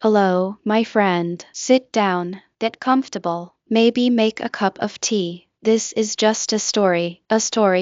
Hello, my friend. Sit down, get comfortable, maybe make a cup of tea. This is just a story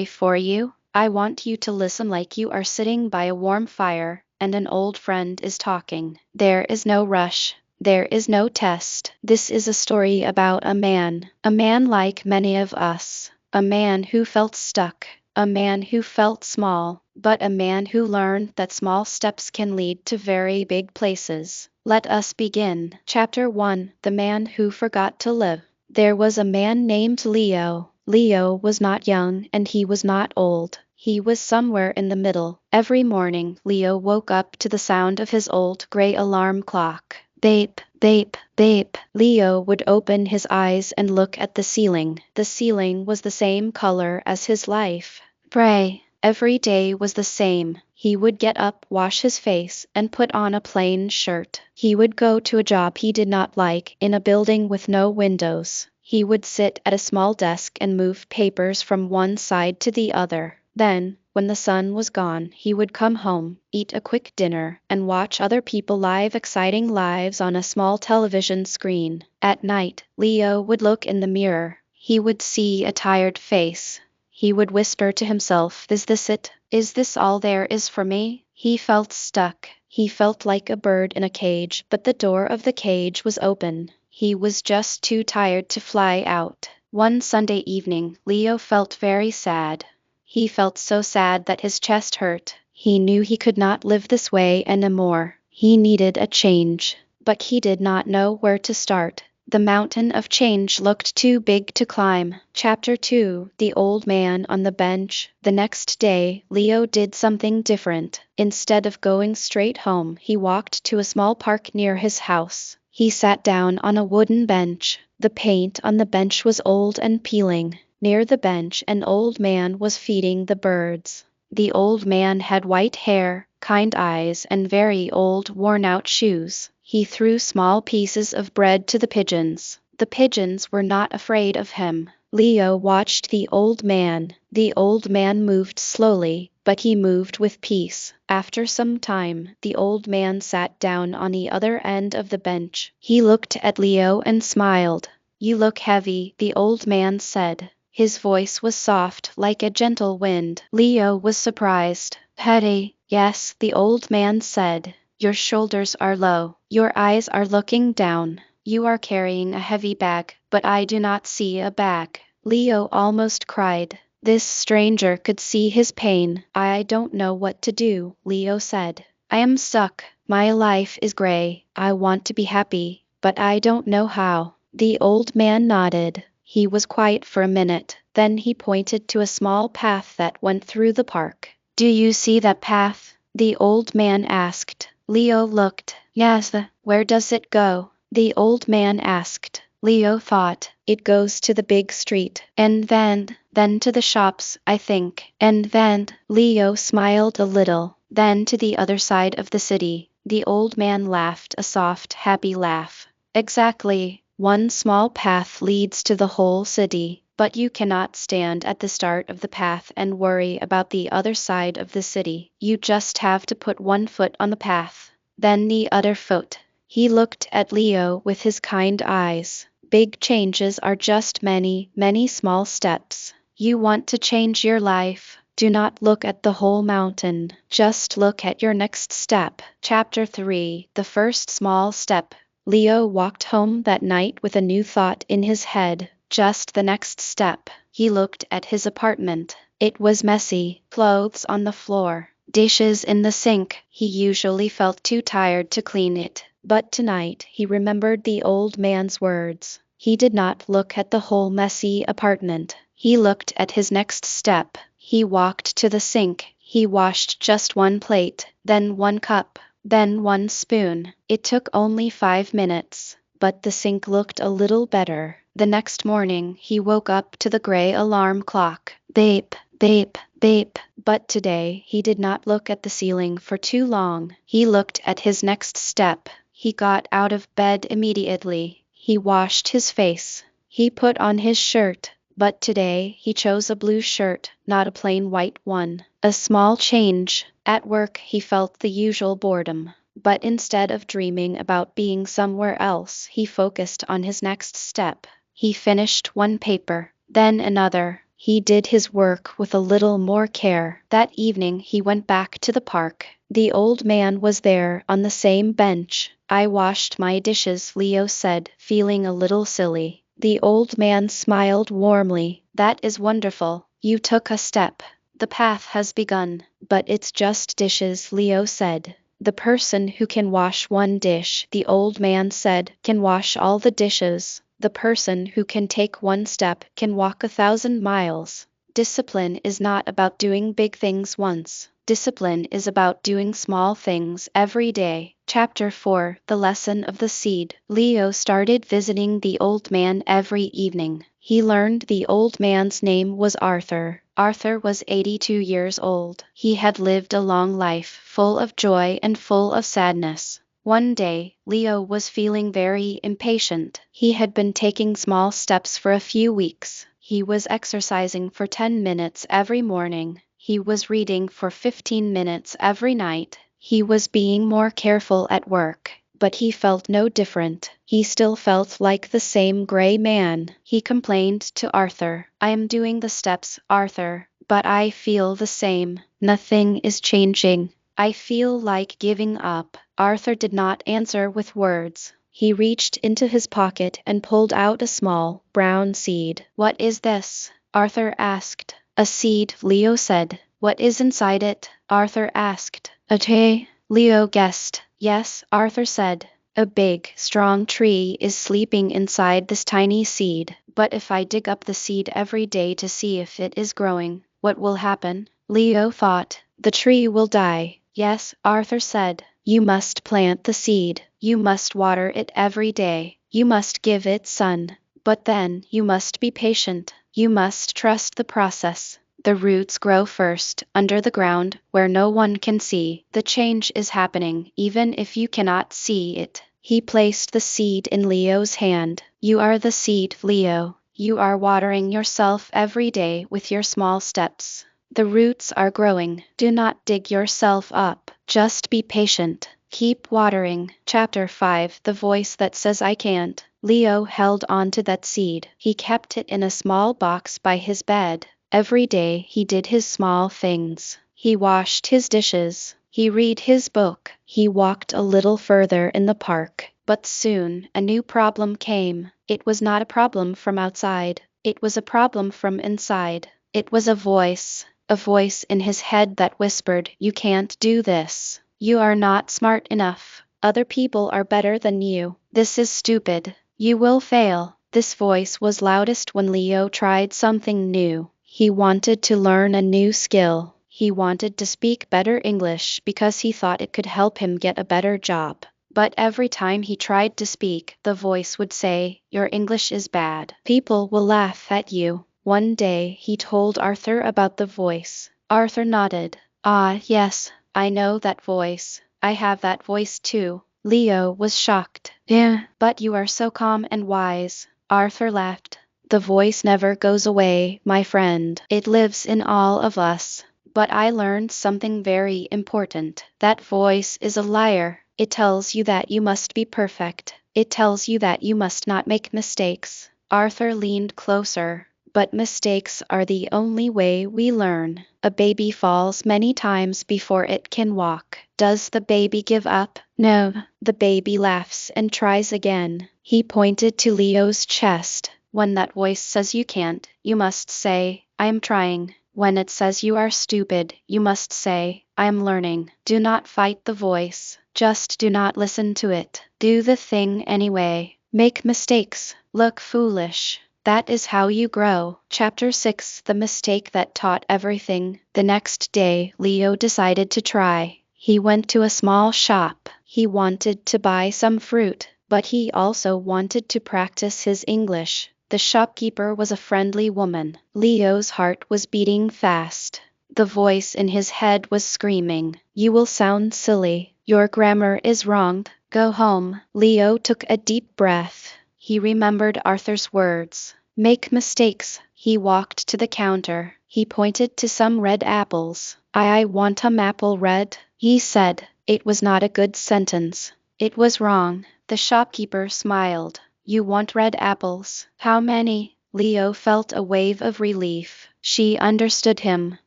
for you. I want you to listen like you are sitting by a warm fire and an old friend is talking. There is no rush. There is no test. This is a story about a man like many of us, a man who felt stuck, a man who felt small, but a man who learned that small steps can lead to very big places. Let us begin. Chapter 1: The Man Who Forgot to Live. There was a man named Leo. Leo was not young and he was not old. He was somewhere in the middle. Every morning, Leo woke up to the sound of his old gray alarm clock. Bape, bape, bape. Leo would open his eyes and look at the ceiling. The ceiling was the same color as his life. Gray. Every day was the same. He would get up, wash his face, and put on a plain shirt. He would go to a job he did not like in a building with no windows. He would sit at a small desk and move papers from one side to the other. Then, when the sun was gone, he would come home, eat a quick dinner, and watch other people live exciting lives on a small television screen. At night, Leo would look in the mirror. He would see a tired face. He would whisper to himself, "Is this it? Is this all there is for me?" He felt stuck. He felt like a bird in a cage, but the door of the cage was open. He was just too tired to fly out. One Sunday evening, Leo felt very sad. He felt so sad that his chest hurt. He knew he could not live this way anymore. He needed a change, but he did not know where to start. The mountain of change looked too big to climb. Chapter 2: The Old Man on the Bench. The next day, Leo did something different. Instead of going straight home, he walked to a small park near his house. He sat down on a wooden bench. The paint on the bench was old and peeling. Near the bench, an old man was feeding the birds. The old man had white hair, kind eyes, and very old, worn-out shoes. He threw small pieces of bread to the pigeons. The pigeons were not afraid of him. Leo watched the old man. The old man moved slowly, but he moved with peace. After some time, the old man sat down on the other end of the bench. He looked at Leo and smiled. "You look heavy," the old man said. His voice was soft, like a gentle wind. Leo was surprised. "Heavy?" "Yes," the old man said. "Your shoulders are low. Your eyes are looking down. You are carrying a heavy bag, but I do not see a bag." Leo almost cried. This stranger could see his pain. "I don't know what to do," Leo said. "I am stuck. My life is gray. I want to be happy, but I don't know how." The old man nodded. He was quiet for a minute. Then he pointed to a small path that went through the park. "Do you see that path?" the old man asked. Leo looked. "Yes." "Where does it go?" the old man asked. Leo thought. "It goes to the big street, and then to the shops, I think. And then," Leo smiled a little, "then to the other side of the city." The old man laughed a soft, happy laugh. "Exactly. One small path leads to the whole city, but you cannot stand at the start of the path and worry about the other side of the city. You just have to put one foot on the path, then the other foot." He looked at Leo with his kind eyes. "Big changes are just many, many small steps. You want to change your life? Do not look at the whole mountain. Just look at your next step." Chapter 3: The First Small Step. Leo walked home that night with a new thought in his head. Just the next step. He looked at his apartment. It was messy, clothes on the floor, dishes in the sink. He usually felt too tired to clean it, but tonight he remembered the old man's words. He did not look at the whole messy apartment. He looked at his next step. He walked to the sink. He washed just one plate, then one cup, then one spoon. It took only 5 minutes, but the sink looked a little better. The next morning, he woke up to the gray alarm clock. Bape, bape, bape. But today, he did not look at the ceiling for too long. He looked at his next step. He got out of bed immediately. He washed his face. He put on his shirt. But today, he chose a blue shirt, not a plain white one. A small change. At work, he felt the usual boredom. But instead of dreaming about being somewhere else, he focused on his next step. He finished one paper, then another. He did his work with a little more care. That evening he went back to the park. The old man was there on the same bench. I washed my dishes, Leo said, feeling a little silly. The old man smiled warmly. That is wonderful. You took a step. The path has begun. But it's just dishes, Leo said. The person who can wash one dish, the old man said, can wash all the dishes. The person who can take one step can walk 1,000 miles. Discipline is not about doing big things once. Discipline is about doing small things every day. Chapter 4: The Lesson of the Seed. Leo started visiting the old man every evening. He learned the old man's name was Arthur. Arthur was 82 years old. He had lived a long life, full of joy and full of sadness. One day, Leo was feeling very impatient. He had been taking small steps for a few weeks. He was exercising for 10 minutes every morning. He was reading for 15 minutes every night. He was being more careful at work. But he felt no different. He still felt like the same gray man. He complained to Arthur. I am doing the steps, Arthur, but I feel the same. Nothing is changing. I feel like giving up. Arthur did not answer with words. He reached into his pocket and pulled out a small, brown seed. What is this? Arthur asked. A seed, Leo said. What is inside it? Arthur asked. A tree, Leo guessed. Yes, Arthur said. A big, strong tree is sleeping inside this tiny seed. But if I dig up the seed every day to see if it is growing, what will happen? Leo thought. The tree will die. Yes, Arthur said. You must plant the seed. You must water it every day. You must give it sun. But then, you must be patient. You must trust the process. The roots grow first, under the ground, where no one can see. The change is happening, even if you cannot see it. He placed the seed in Leo's hand. You are the seed, Leo. You are watering yourself every day with your small steps. The roots are growing. Do not dig yourself up. Just be patient. Keep watering. Chapter 5: The Voice That Says I Can't. Leo held on to that seed. He kept it in a small box by his bed. Every day he did his small things. He washed his dishes. He read his book. He walked a little further in the park. But soon a new problem came. It was not a problem from outside. It was a problem from inside. It was a voice in his head that whispered, you can't do this. You are not smart enough. Other people are better than you. This is stupid. You will fail. This voice was loudest when Leo tried something new. He wanted to learn a new skill. He wanted to speak better English because he thought it could help him get a better job. But every time he tried to speak, the voice would say, your English is bad. People will laugh at you. One day he told Arthur about the voice. Arthur nodded. Ah, yes, I know that voice. I have that voice too. Leo was shocked. Yeah, but you are so calm and wise. Arthur laughed. The voice never goes away, my friend. It lives in all of us. But I learned something very important. That voice is a liar. It tells you that you must be perfect. It tells you that you must not make mistakes. Arthur leaned closer. But mistakes are the only way we learn. A baby falls many times before it can walk. Does the baby give up? No. The baby laughs and tries again. He pointed to Leo's chest. When that voice says you can't, you must say, I am trying. When it says you are stupid, you must say, I am learning. Do not fight the voice. Just do not listen to it. Do the thing anyway. Make mistakes. Look foolish. That is how you grow. Chapter 6: The Mistake That Taught Everything. The next day, Leo decided to try. He went to a small shop. He wanted to buy some fruit, but he also wanted to practice his English. The shopkeeper was a friendly woman. Leo's heart was beating fast. The voice in his head was screaming, you will sound silly. Your grammar is wrong. Go home. Leo took a deep breath. He remembered Arthur's words. Make mistakes. He walked to the counter. He pointed to some red apples. I want 'em apple red, he said. It was not a good sentence. It was wrong. The shopkeeper smiled. You want red apples? How many? Leo felt a wave of relief. She understood him.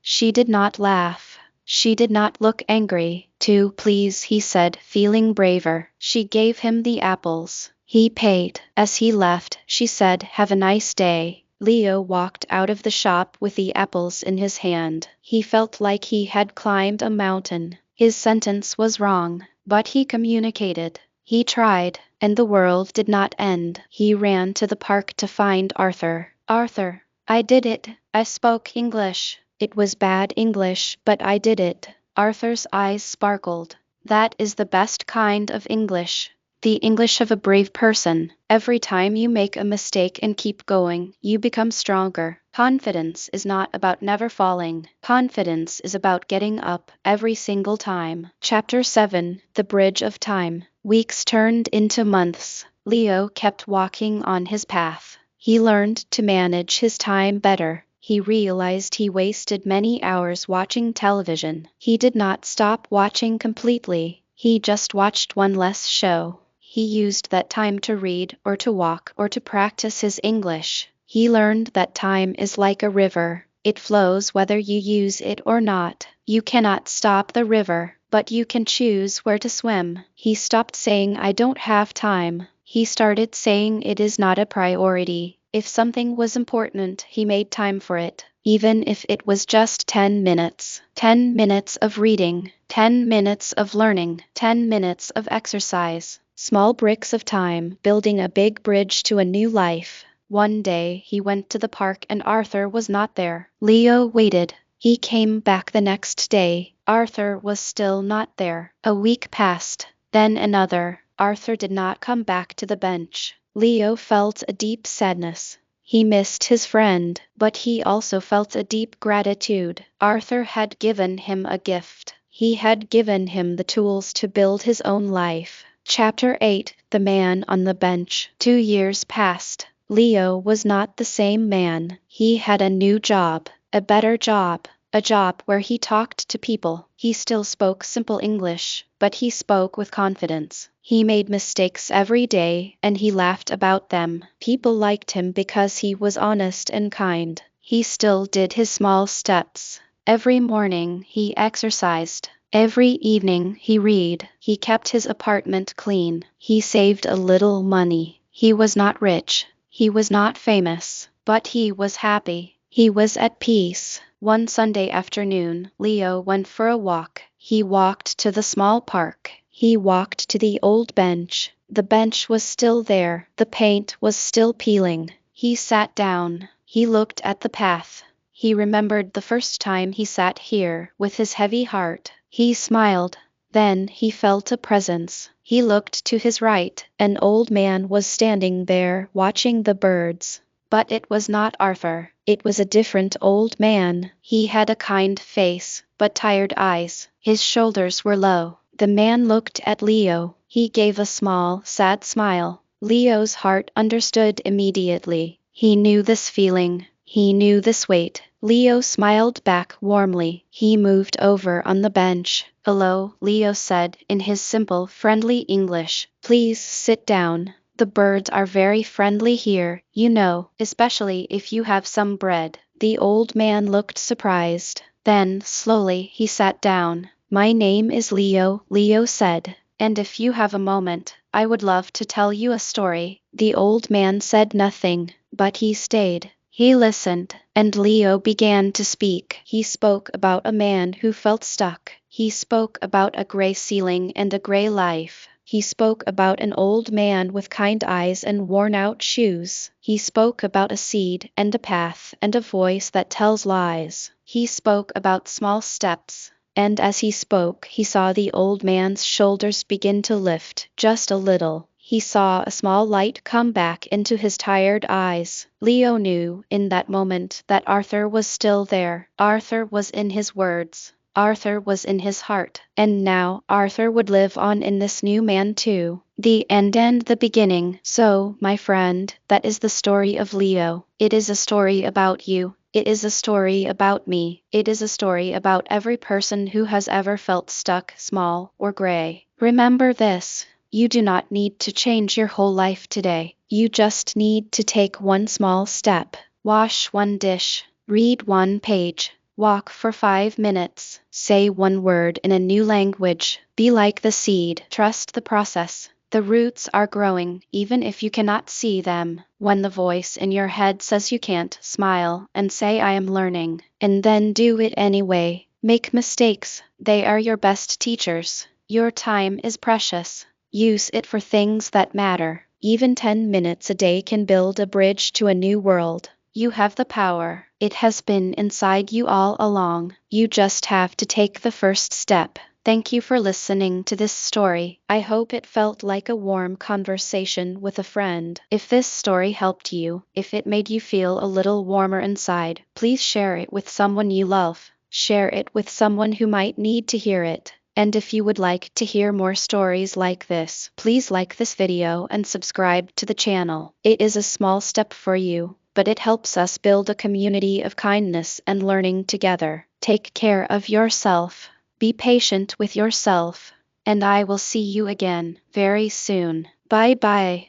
She did not laugh. She did not look angry. Two, please, he said, feeling braver. She gave him the apples. He paid. As he left, she said, have a nice day. Leo walked out of the shop with the apples in his hand. He felt like he had climbed a mountain. His sentence was wrong, but he communicated. He tried, and the world did not end. He ran to the park to find Arthur. Arthur, I did it. I spoke English. It was bad English, but I did it. Arthur's eyes sparkled. That is the best kind of English. The English of a brave person. Every time you make a mistake and keep going, you become stronger. Confidence is not about never falling. Confidence is about getting up every single time. Chapter 7: The Bridge of Time. Weeks turned into months. Leo kept walking on his path. He learned to manage his time better. He realized he wasted many hours watching television. He did not stop watching completely. He just watched one less show. He used that time to read or to walk or to practice his English. He learned that time is like a river. It flows whether you use it or not. You cannot stop the river, but you can choose where to swim. He stopped saying I don't have time. He started saying it is not a priority. If something was important, he made time for it. Even if it was just 10 minutes. 10 minutes of reading. 10 minutes of learning. 10 minutes of exercise. Small bricks of time, building a big bridge to a new life. One day he went to the park and Arthur was not there. Leo waited. He came back the next day. Arthur was still not there. A week passed, then another. Arthur did not come back to the bench. Leo felt a deep sadness. He missed his friend, but he also felt a deep gratitude. Arthur had given him a gift. He had given him the tools to build his own life. Chapter 8: The Man on the Bench. 2 years passed. Leo was not the same man. He had a new job, a better job, a job where he talked to people. He still spoke simple English, but he spoke with confidence. He made mistakes every day, and he laughed about them. People liked him because he was honest and kind. He still did his small steps. Every morning he exercised. Every evening he read. He kept his apartment clean. He saved a little money. He was not rich. He was not famous. But he was happy. He was at peace. One Sunday afternoon, Leo went for a walk. He walked to the small park. He walked to the old bench. The bench was still there. The paint was still peeling. He sat down. He looked at the path. He remembered the first time he sat here with his heavy heart. He smiled. Then he felt a presence. He looked to his right. An old man was standing there watching the birds. But it was not Arthur. It was a different old man. He had a kind face, but tired eyes. His shoulders were low. The man looked at Leo. He gave a small, sad smile. Leo's heart understood immediately. He knew this feeling. He knew this weight. Leo smiled back warmly. He moved over on the bench. Hello, Leo said in his simple, friendly English. Please sit down. The birds are very friendly here, you know, especially if you have some bread. The old man looked surprised. Then, slowly, he sat down. My name is Leo, Leo said. And if you have a moment, I would love to tell you a story. The old man said nothing, but he stayed. He listened, and Leo began to speak. He spoke about a man who felt stuck. He spoke about a gray ceiling and a gray life. He spoke about an old man with kind eyes and worn-out shoes. He spoke about a seed and a path and a voice that tells lies. He spoke about small steps. And as he spoke, he saw the old man's shoulders begin to lift, just a little. He saw a small light come back into his tired eyes. Leo knew in that moment that Arthur was still there. Arthur was in his words. Arthur was in his heart. And now Arthur would live on in this new man too. The end and the beginning. So, my friend, that is the story of Leo. It is a story about you. It is a story about me. It is a story about every person who has ever felt stuck, small, or gray. Remember this. You do not need to change your whole life today. You just need to take one small step. Wash one dish. Read one page. Walk for 5 minutes. Say one word in a new language. Be like the seed. Trust the process. The roots are growing, even if you cannot see them. When the voice in your head says you can't, smile and say, I am learning. And then do it anyway. Make mistakes. They are your best teachers. Your time is precious. Use it for things that matter. Even 10 minutes a day can build a bridge to a new world. You have the power. It has been inside you all along. You just have to take the first step. Thank you for listening to this story. I hope it felt like a warm conversation with a friend. If this story helped you, if it made you feel a little warmer inside, please share it with someone you love. Share it with someone who might need to hear it. And if you would like to hear more stories like this, please like this video and subscribe to the channel. It is a small step for you, but it helps us build a community of kindness and learning together. Take care of yourself. Be patient with yourself, and I will see you again very soon. Bye bye.